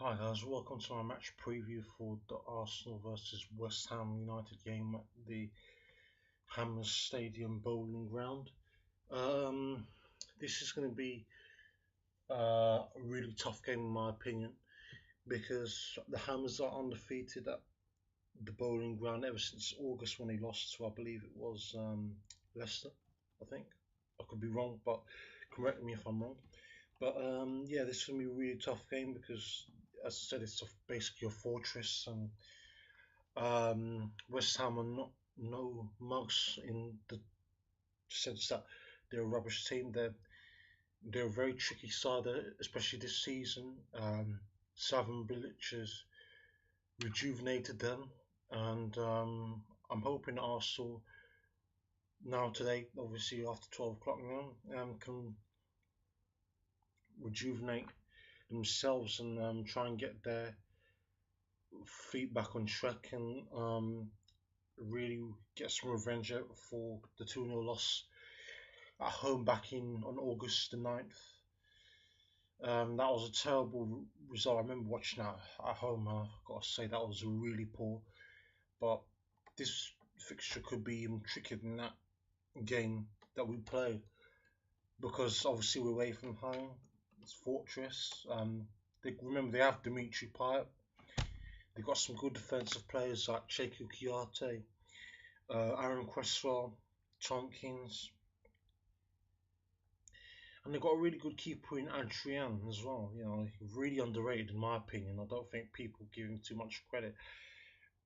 Hi guys, welcome to my match preview for the Arsenal versus West Ham United game at the Hammers Stadium Bowling Ground. Um, this is going to be a really tough game in my opinion because the Hammers are undefeated at the Bowling Ground ever since August when they lost to, I believe it was Leicester. I think I could be wrong, but correct me if I'm wrong. But yeah, this is going to be a really tough game because, as I said, it's basically a fortress, and West Ham are not no mugs in the sense that they're a rubbish team. They're a very tricky side, especially this season. Slaven Bilic has rejuvenated them, and I'm hoping Arsenal now today, obviously after 12 o'clock now, can rejuvenate themselves and try and get their feet back on track and really get some revenge out for the 2-0 loss at home back in on August the 9th. That was a terrible result. I remember watching that at home. I've got to say that was really poor. But this fixture could be even trickier than that game that we played because obviously we're away from home. It's Fortress. Remember they have Dimitri Payet. They've got some good defensive players like Cheku Kiyate, Aaron Cresswell, Tompkins, and they've got a really good keeper in Adrian as well. You know, really underrated in my opinion. I don't think people give him too much credit.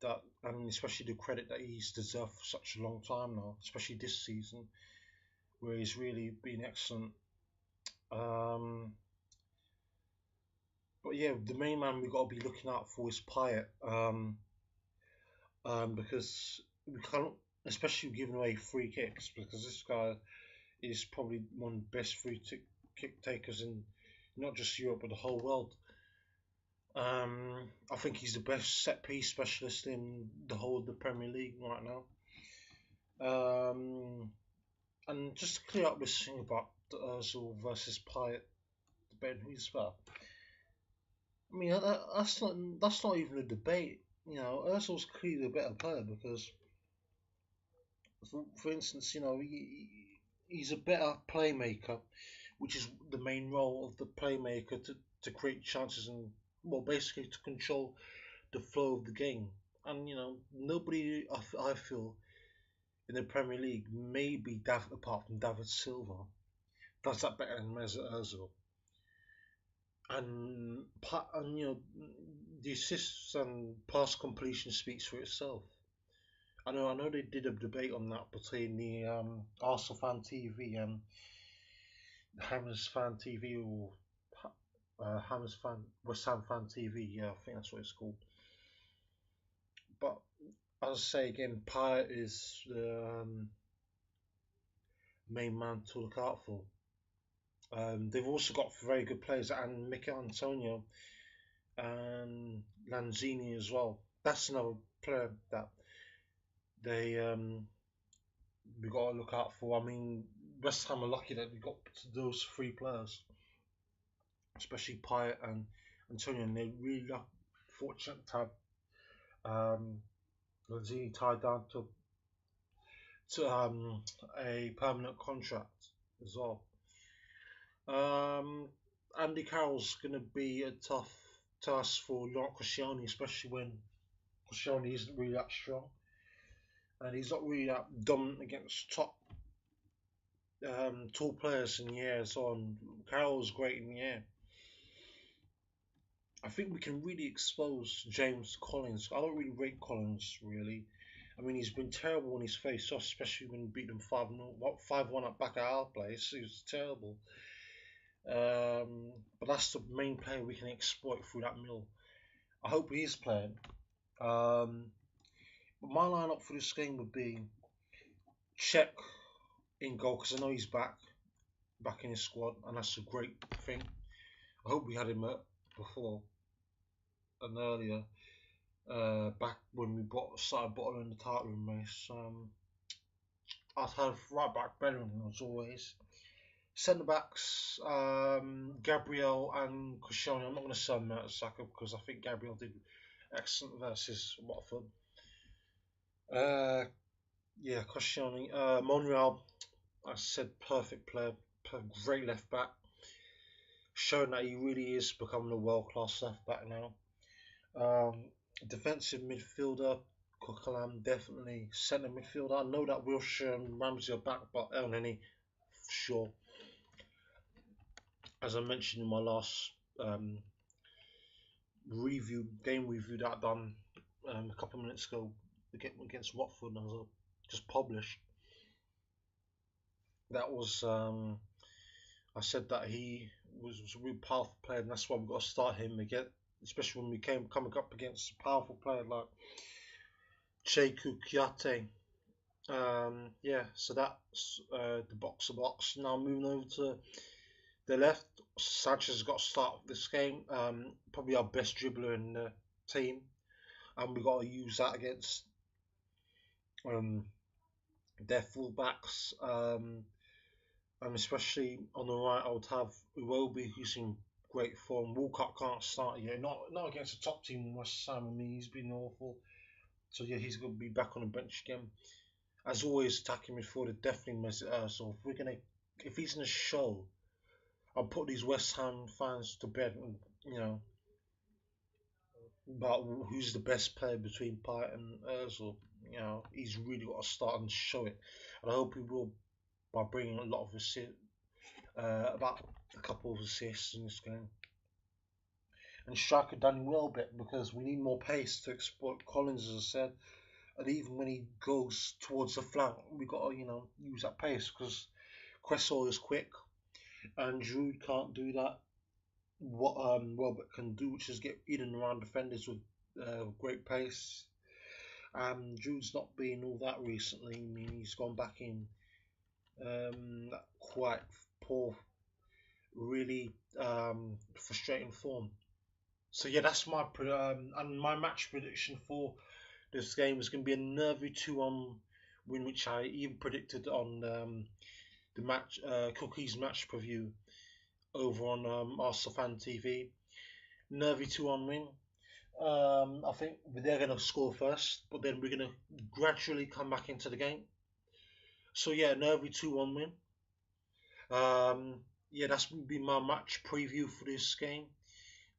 That I mean, especially the credit that he's deserved for such a long time now, especially this season, where he's really been excellent. Um, but yeah, the main man we've got to be looking out for is Payet, because we can't, especially giving away free kicks, because this guy is probably one of the best kick takers in not just Europe but the whole world. I think he's the best set piece specialist in the whole of the Premier League right now. And just to clear up this thing about the Ozil versus Payet debate, who's better? I mean, that's not even a debate. You know, Ozil's clearly the better player because, for instance, you know, he's a better playmaker, which is the main role of the playmaker to create chances and, well, basically to control the flow of the game. And, you know, nobody, I feel, in the Premier League, maybe apart from David Silva, does that better than Mesut Ozil. And you know, the assists and pass completion speaks for itself. I know they did a debate on that between the Arsenal fan TV and Hammers fan TV, or Hammers fan West Ham fan TV. Yeah, I think that's what it's called. But as I say again, Payet is the main man to look out for. They've also got very good players, and Mikel Antonio and Lanzini as well. That's another player that they we got to look out for. I mean, West Ham are lucky that we got those three players, especially Payet and Antonio. And they really fortunate to have Lanzini tied down to a permanent contract as well. Um, Andy Carroll's going to be a tough task for Laurent Koscielny, especially when Koscielny isn't really that strong and he's not really that dominant against top tall players in the air. So on, Carroll's great in the air. I think we can really expose James Collins. I don't really rate Collins really. I mean, he's been terrible when he's faced off, especially when he beat them 5-0, 5-1 at back at our place. He was terrible. But that's the main player we can exploit through that middle. I hope he is playing. But my lineup for this game would be Czech in goal because I know he's back in his squad, and that's a great thing. I hope we had him before and earlier, back when we started bottling the title room race. I'd have right back Bellingham as always. Centre backs, Gabriel and Koscielny. I'm not going to say Mertesacker because I think Gabriel did excellent versus Watford. Uh, yeah, Koscielny. Monreal, I said perfect player, great left back, showing that he really is becoming a world class left back now. Um, Defensive midfielder, Coquelin, definitely centre midfielder. I know that Wilshere and Ramsey are back, but Elneny, sure. As I mentioned in my last um, game review that I done a couple of minutes ago against Watford, as I just published, that was I said that he was a really powerful player, and that's why we've got to start him again, especially when we coming up against a powerful player like Cheku Kiate. Yeah, so that's the box to box. Now moving over to the left, Sanchez has got to start this game. Probably our best dribbler in the team, and we got to use that against um, their fullbacks. And especially on the right, I would have Iwobi, who's in great form. Walcott can't start yet, not against a top team. West Ham. I mean, he's been awful. So yeah, he's going to be back on the bench again. As always, attacking midfielder definitely Mesut Ozil. If he's in a show, I'll put these West Ham fans to bed. You know, about who's the best player between Payet and Ozil. You know, he's really got to start and show it. And I hope he will by bringing a lot of assists, about a couple of assists in this game. And striker Danny Welbeck because we need more pace to exploit Collins, as I said. And even when he goes towards the flank, we got to use that pace because Cresswell is quick and Giroud can't do that. What Welbeck can do, which is get in and around defenders with great pace. Giroud's not been all that recently. I mean, he's gone back in quite poor, really frustrating form. So yeah, that's my and my match prediction for this game is going to be a nervy 2-1 win, which I even predicted on the match Cookies match preview over on Arsenal Fan TV. Nervy 2-1 win. I think they're going to score first, but then we're going to gradually come back into the game. So yeah, nervy 2-1 win. Yeah, that's been my match preview for this game.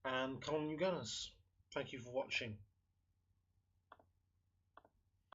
And come on, you Gunners. Thank you for watching.